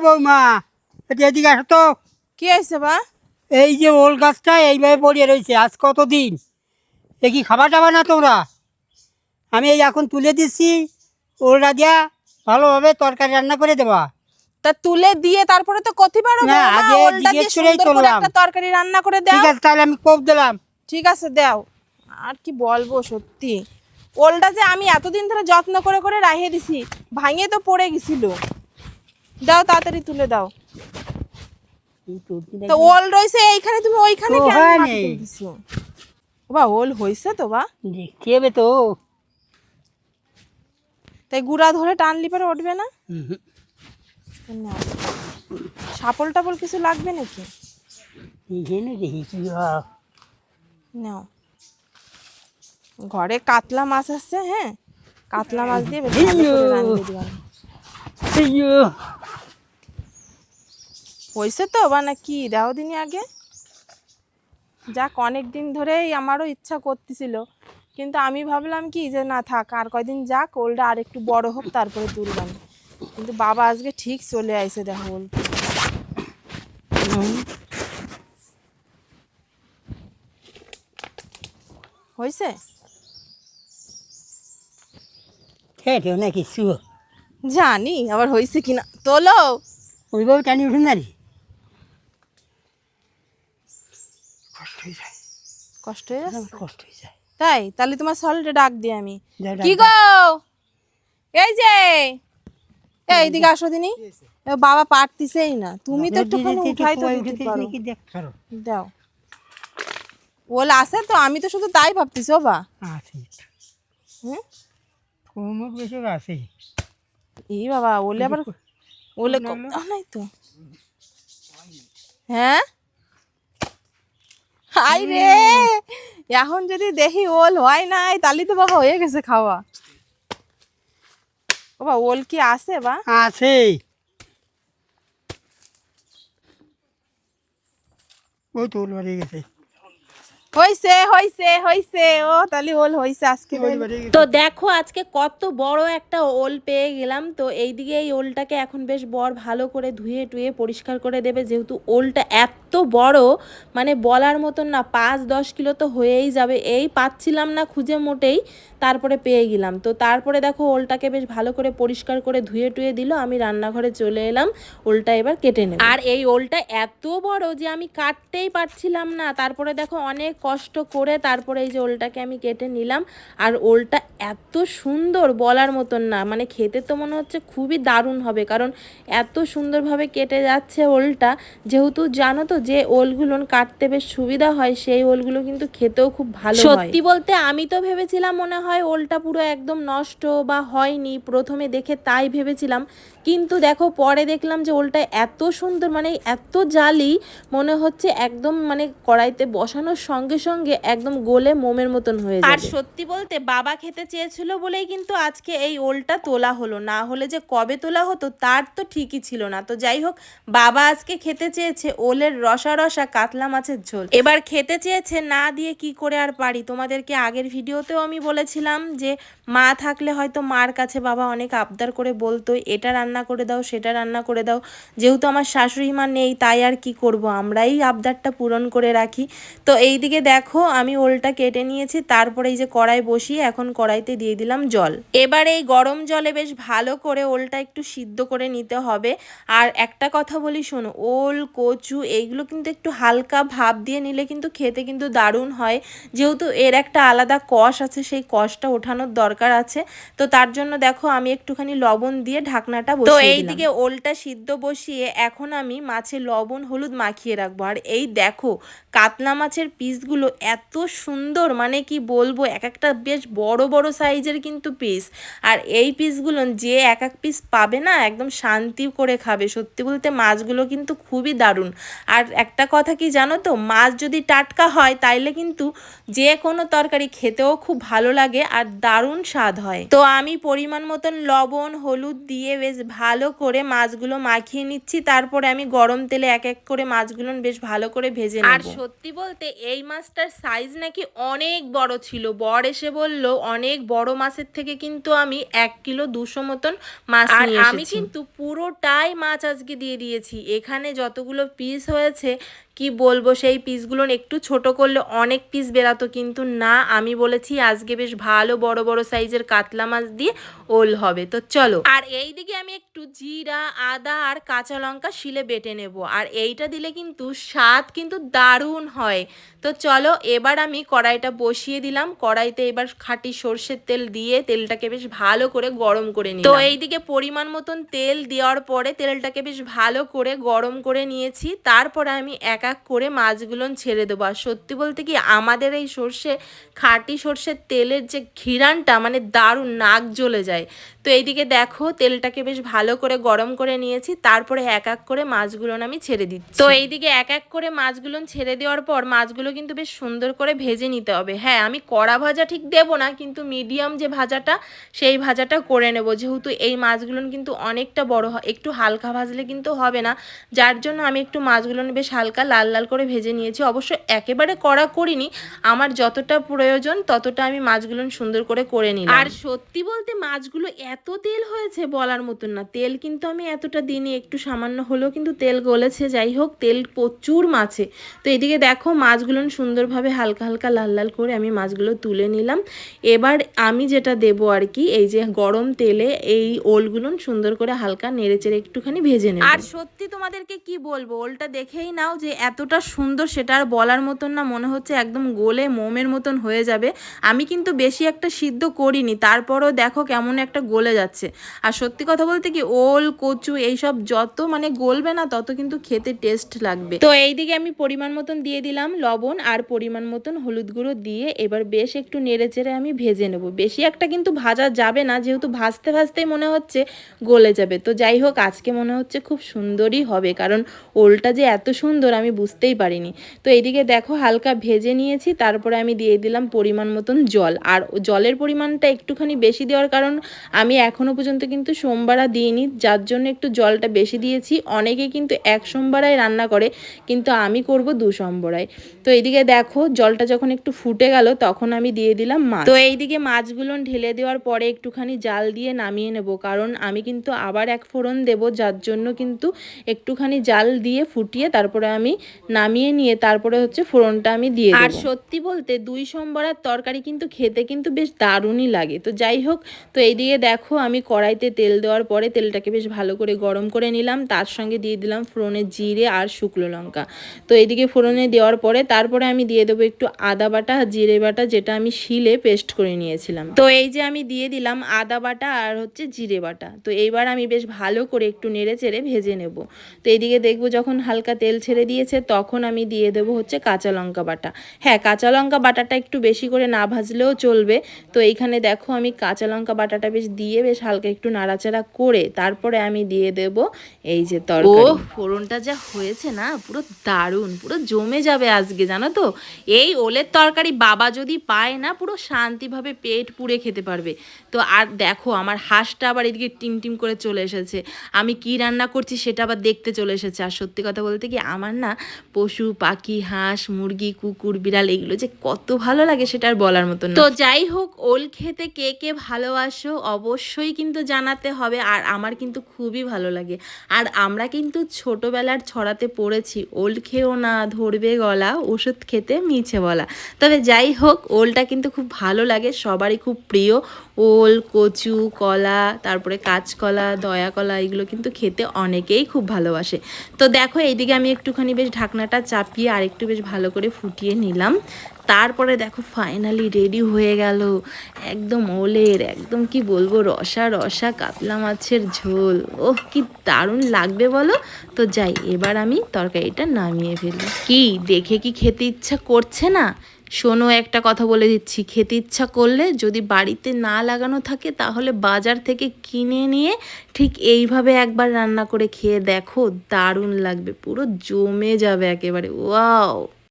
বৌমা, এটা এদিকে আসো তো। কি হয়েছে বা? এই যে ওল গাছটা এইভাবে পড়ে রয়েছে আজ কতদিন, এ কি খাবার টাবার না তোমরা? আমি এই এখন তুলে দিচ্ছি, ওলটা দিয়া ভালোভাবে তরকারি রান্না করে দেবা। তা তুলে দিয়ে তারপরে তো কতি পারো না, বৌমা, আগে ওলটা জিজ্ঞেস দিয়ে করেই সুন্দর করে তুললাম। একটা তরকারি রান্না করে দাও। ঠিক আছে, তাহলে আমি কোপ দিলাম। ঠিক আছে দাও। আর কি বলবো, সত্যি ওলটা যে আমি এতদিন ধরে যত্ন করে করে রাখিয়ে দিছি, ভাঙে তো পড়ে গেছিল। দাও তাড়াতাড়ি তুলে দাও। তো ওল রইছে এইখানে, তুমি ওইখানে তো কেন হয় মাটি নি। তুলতেছো? বা ওল হইছে তো বা? দেখতে হবে তো। তাই গুড়া ধরে টানলি পরে উঠবে না? হুম, না, সাপল টাপল কিছু লাগবে নাকি? এখানে দেখি কি হয়। নাও, ঘরে কাতলা মাছ আছে, হ্যাঁ কাতলা মাছ দিয়ে বেশ ভালো করে রান্না দিলাম। আইয়ো, হয়েছে তো বা না কি দাও দিনই আগে। যাক, অনেক দিন ধরেই আমারও ইচ্ছা করতেছিল, কিন্তু আমি ভাবলাম কি যে না থাক, আর কয়দিন যাক, ওলটা আর একটু বড় হোক তারপরে তুলবাম। কিন্তু বাবা আজকে ঠিক চলে আইছে, দেখো ওল হয়েছে। খেয়েছো না কিছু? জানি আবার হয়েছে কিনা, তোলো। ওইভাবে টানি উঠুন না রে, কষ্ট হয়ে যায়। কষ্ট হয়ে যাচ্ছে কষ্ট হয়ে যায়। তাই? তাহলে তোমার সলটে ডাক দিই আমি। যাও, ডাক কি দাও। গো, এই যে এইদিকে আসো দিনি। বাবা পারতিছেই না, তুমি তো একটুখানি উঠাই তো দিতে পারো। দাও, ওল আছে তো, আমি তো শুধু তাই ভাবতেছি ও বা। হুম, কোমর বেশি আছে। এই বাবা, ওলে আবার ওলে কম দাও নাই তো। হ্যাঁ, হাই রে, এখন যদি দেখি ওল হয় নাই, তাহলে তো বাবা হয়ে গেছে খাওয়া। বাবা ওল কি আছে বা? আছে, ওই তো ওল বাড়িয়ে গেছে। হইছে হইছে হইছে, ও তাহলে ওল হইছে আজকে ওল তাইলে। বাড়িয়ে গেছে। তো দেখো আজকে কত বড় একটা ওল পেয়ে গেলাম। তো এইদিকে এই ওলটাকে এখন বেশ ভালো করে ধুয়ে টুয়ে পরিষ্কার করে দেবে, যেহেতু ওলটা এত বড়, মানে বলার মতন না, 5-10 কিলো তো হয়েই যাবে। এই পাচ্ছিলাম না খুঁজে মোটেই, তারপরে পেয়ে গেলাম। তো তারপরে দেখো ওলটাকে বেশ ভালো করে পরিষ্কার করে ধুয়ে টুয়ে দিল, আমি রান্নাঘরে চলে এলাম ওলটা এবার কেটে নেব। আর এই ওলটা এত বড় যে আমি কাটতেই পারছিলাম না, তারপরে দেখো অনেক কষ্ট করে তারপরে এই যে ওলটাকে আমি কেটে নিলাম। আর ওলটা এত সুন্দর বলার মতন না, মানে খেতে তো মনে হচ্ছে খুবই দারুণ হবে, কারণ এত সুন্দরভাবে কেটে যাচ্ছে ওলটা। যেহেতু জানো তো যে ওলগুলো কাটতে বেশ সুবিধা হয়, সেই ওলগুলো কিন্তু খেতেও খুব ভালো হয়। সত্যি বলতে আমি তো ভেবেছিলাম মনে হয় ওলটা পুরো একদম নষ্ট বা হয়নি, প্রথমে দেখে তাই ভেবেছিলাম, কিন্তু দেখো পরে দেখলাম যে ওলটা এত সুন্দর, মানে এত জালি, মনে হচ্ছে একদম মানে কড়াইতে বসানোর সঙ্গে সঙ্গে একদম গলে মোমের মতন হয়ে যাবে। আর সত্যি বলতে বাবা খেতে চেয়েছিল বলেই কিন্তু আজকে এই ওলটা তোলা হলো, না হলে যে কবে তোলা হতো তার তো ঠিকই ছিল না। তো যাই হোক, বাবা আজকে খেতে চেয়েছে ওলের রসা রসা কাতলা মাছের ঝোল। এবার খেতে চেয়েছে, না দিয়ে কি করে আর পারি। তোমাদেরকে আগের ভিডিওতেও আমি বলেছিলাম যে মা থাকলে হয়তো মার কাছে বাবা অনেক আবদার করে বলতো এটা রান্না করে দাও সেটা রান্না করে দাও। যেহেতু আমার শাশুড়ি মা নেই, তাই আর কি করব, আমরাই আবদারটা পূরণ করে রাখি। তো এইদিকে দেখো আমি ওলটা কেটে নিয়েছি, তারপরে এই যে কড়াই বসিয়ে এখন কড়াইতে দিয়ে দিলাম জল। এবার এই গরম জলে বেশ ভালো করে ওলটা একটু সিদ্ধ করে নিতে হবে। আর একটা কথা বলি শোনো, ওল কচু এইগুলো কিন্তু একটু হালকা ভাপ দিয়ে নিলে কিন্তু খেতে কিন্তু দারুণ হয়। যেহেতু এর একটা আলাদা কষ আছে, সেই কষটা ওঠানোর দরকার আছে। তো তার জন্য দেখো আমি একটুখানি লবণ দিয়ে ঢাকনাটা বসিয়ে দিলাম। তো এইদিকে ওলটা সিদ্ধ বসিয়ে এখন আমি মাছে লবণ হলুদ মাখিয়ে রাখবো। আর এই দেখো কাতলা মাছের পিসগুলো এত সুন্দর, মানে কি বলবো, এক একটা বেশ বড় বড় সাইজের কিন্তু পিস। আর এই পিসগুলো যে এক এক পিস পাবে না, একদম শান্তি করে খাবে। সত্যি বলতে মাছগুলো কিন্তু খুবই দারুণ। আর একটা কথা কি জানো তো, মাছ যদি টাটকা হয় তাইলে কিন্তু যে কোনো তরকারি খেতেও খুব ভালো লাগে আর দারুণ স্বাদ হয়। তো আমি পরিমাণ মতন লবণ হলুদ দিয়ে বেশ ভালো করে মাছগুলো মাখিয়ে নিচ্ছি, তারপরে আমি গরম তেলে এক এক করে মাছগুলো বেশ ভালো করে ভেজে নেব। আর সত্যি বলতে এই মাছটার সাইজ নাকি অনেক বড় ছিল, বর এসে বলল অনেক বড় মাছের থেকে কিন্তু আমি 1 কিলো 200 মতন মাছ নিয়ে এসেছি। আমি কিন্তু পুরোটাই মাছ আজকে দিয়ে দিয়েছি। এখানে যতগুলো পিস হয়েছে কি বলবো, সেই পিসগুলো একটু ছোট করলে অনেক পিস বেরাতো, কিন্তু না, আমি বলেছি আজকে বেশ ভালো বড় বড় সাইজের কাতলা মাছ দিয়ে ওল হবে। তো চলো, আর এই দিকে আমি একটু জিরা, আদা আর কাঁচা লঙ্কা শিলে বেটে নেব, আর এইটা দিলে কিন্তু স্বাদ কিন্তু দারুণ হয়। তো চলো, এবার আমি কড়াইটা বসিয়ে দিলাম। কড়াইতে এবার খাঁটি সর্ষের তেল দিয়ে তেলটাকে বেশ ভালো করে গরম করে নিলাম। তো এইদিকে পরিমাণ মতন তেল দেওয়ার পরে তেলটাকে বেশ ভালো করে গরম করে নিয়েছি। তারপরে আমি এক এক করে মাছগুলো ছেড়ে দেবো। আর সত্যি বলতে কি, আমাদের এই খাঁটি সর্ষের তেলের যে ঘিরানটা মানে দারুণ, নাক জ্বলে যায়। তো এইদিকে দেখো তেলটাকে বেশ ভালো করে গরম করে নিয়েছি, তারপরে এক এক করে মাছগুলো আমি ছেড়ে দিচ্ছি। তো এইদিকে এক এক করে মাছগুলো ছেড়ে দেওয়ার পর মাছগুলো কিন্তু বেশ সুন্দর করে ভেজে নিতে হবে। হ্যাঁ, আমি কড়া ভাজা ঠিক দেবো না, কিন্তু মিডিয়াম যে ভাজাটা সেই ভাজাটা করে নেব, যেহেতু এই মাছগুলো কিন্তু অনেকটা বড় হয়, একটু হালকা ভাজলে কিন্তু হবে না, যার জন্য আমি একটু মাছগুলো বেশ হালকা লাল লাল করে ভেজে নিয়েছি। অবশ্য একেবারে কড়া করিনি, আমার যতটা প্রয়োজন ততটা আমি মাছগুলো সুন্দর করে নিলাম। আর সত্যি বলতে মাছগুলো এত তেল হয়েছে বলার মতন না। তেল কিন্তু আমি এতটা দিইনি, একটু সামান্য হলেও কিন্তু তেল গলেছে। যাই হোক, তেল প্রচুর মাছে। তো এদিকে দেখো মাছগুলো সুন্দরভাবে হালকা হালকা লাল লাল করে আমি মাছগুলো তুলে নিলাম। এবার আমি যেটা দেবো আর কি, এই যে গরম তেলে এই ওলগুলো সুন্দর করে হালকা নেড়েচেড়ে একটুখানি ভেজে নেব। আর সত্যি তোমাদেরকে কি বলবো, ওলটা দেখেই নাও যে এতটা সুন্দর, সেটা আর বলার মতন না। মনে হচ্ছে একদম গলে মোমের মতন হয়ে যাবে। আমি কিন্তু বেশি একটা সিদ্ধ করিনি, তারপরও দেখো কেমন একটা গলে যাচ্ছে। আর সত্যি কথা বলতে কি, ওল কচু এইসব যত মানে গলবে না তত কিন্তু খেতে টেস্ট লাগবে। তো এইদিকে আমি পরিমাণ মতন দিয়ে দিলাম লবণ আর পরিমাণ মতন হলুদ গুঁড়ো দিয়ে এবার বেশ একটু নেড়েচেড়ে আমি ভেজে নেব। বেশি একটা কিন্তু ভাজা যাবে না, যেহেতু ভাজতে ভাজতেই মনে হচ্ছে গলে যাবে। তো যাই হোক, আজকে মনে হচ্ছে খুব সুন্দরই হবে, কারণ ওলটা যে এত সুন্দর আমি বুঝতেই পারিনি। তো এইদিকে দেখো হালকা ভেজে নিয়েছি, তারপরে আমি দিয়ে দিলাম পরিমাণ মতন জল। আর জলের পরিমাণটা একটুখানি বেশি দেওয়ার কারণ আমি এখনও পর্যন্ত কিন্তু সোমবারা দিইনি, যার জন্য একটু জলটা বেশি দিয়েছি। অনেকে কিন্তু 1 সোমবারায় রান্না করে, কিন্তু আমি করব 2 সোমবারায়। তো এইদিকে দেখো জলটা যখন একটু ফুটে গেল তখন আমি দিয়ে দিলাম মাছ। তো এইদিকে মাছগুলো ঢেলে দেওয়ার পরে একটুখানি জাল দিয়ে নামিয়ে নেব, কারণ আমি কিন্তু আবার এক ফোড়ন দেব, যার জন্য কিন্তু একটুখানি জাল দিয়ে ফুটিয়ে তারপরে আমি নামিয়ে নিয়ে তারপরে হচ্ছে ফোড়নটা আমি দিয়ে দেব। আর সত্যি বলতে 2 সোমবারের তরকারি কিন্তু খেতে কিন্তু বেশ দারুণই লাগে। তো যাই হোক, তো এইদিকে দেখো আমি কড়াইতে তেল দেওয়ার পরে তেলটাকে বেশ ভালো করে গরম করে নিলাম, তার সঙ্গে দিয়ে দিলাম ফোড়নে জিরে আর শুকনো লঙ্কা। তো এইদিকে ফোড়নে দেওয়ার পরে তারপরে আমি দিয়ে দেবো একটু আদা বাটা, জিরে বাটা, যেটা আমি শিলে পেস্ট করে নিয়েছিলাম। তো এই যে আমি দিয়ে দিলাম আদা বাটা আর হচ্ছে জিরে বাটা। তো এইবার আমি বেশ ভালো করে একটু নেড়ে চেড়ে ভেজে নেব। তো এইদিকে দেখবো যখন হালকা তেল ছেড়ে দিয়েছে তখন আমি দিয়ে দেবো হচ্ছে কাঁচা লঙ্কা বাটা। হ্যাঁ, কাঁচা লঙ্কা বাটাটা একটু বেশি করে না ভাজলেও চলবে। তো এইখানে দেখো আমি কাঁচা লঙ্কা বাটাটা বেশ দিয়ে বেশ হালকা একটু নাড়াচাড়া করে তারপরে আমি দিয়ে দেব এই যে তরকারি। ও ফোড়নটা যা হয়েছে না, পুরো দারুণ, পুরো জমে যাবে আজকে, জানো তো। এই ওলের তরকারি বাবা যদি পায় না, পুরো শান্তিভাবে পেট পুড়ে খেতে পারবে। তো আর দেখো আমার হাঁসটা আবার এদিকে টিম টিম করে চলে এসেছে, আমি কি রান্না করছি সেটা আবার দেখতে চলে এসেছে। আর সত্যি কথা বলতে কি, আমার না পশু পাখি, হাঁস মুরগি, কুকুর বিড়াল এগুলো যে কত ভালো লাগে সেটা আর বলার মতো না। তো যাই হোক, ওল খেতে কে কে ভালোবাসো অবশ্যই কিন্তু জানাতে হবে। আর আমার কিন্তু খুবই ভালো লাগে। আর আমরা কিন্তু ছোটবেলার ছড়াতে পড়েছি, ওল খেও না ধরবে গলা, ওষুধ খেতে মিছে বলা। তবে যাই হোক, ওলটা কিন্তু খুব ভালো লাগে, সবারই খুব প্রিয়। ওল, কচু, কলা, তারপরে কাঁচকলা, দয়া কলা, এগুলো কিন্তু খেতে অনেকেই খুব ভালোবাসে। তো দেখো এইদিকে আমি একটুখানি বেশ ঢাকনাটা চাপিয়ে আর একটু বেশ ভালো করে ফুটিয়ে নিলাম। তারপরে দেখো ফাইনালি রেডি হয়ে গেল একদম ওলের, একদম কি বলবো, রসা রসা কাতলা মাছের ঝোল। ওহ, কি দারুণ লাগবে বলো। তো যাই, এবার আমি তরকারিটা নামিয়ে ফেলি। কি দেখে কি খেতে ইচ্ছা করছে না? শোনো, একটা কথা বলে দিচ্ছি, খেতে ইচ্ছা করলে যদি বাড়িতে না লাগানো থাকে তাহলে বাজার থেকে কিনে নিয়ে ঠিক এইভাবে একবার রান্না করে খেয়ে দেখো, দারুণ লাগবে, পুরো জমে যাবে একেবারে। ওয়াও।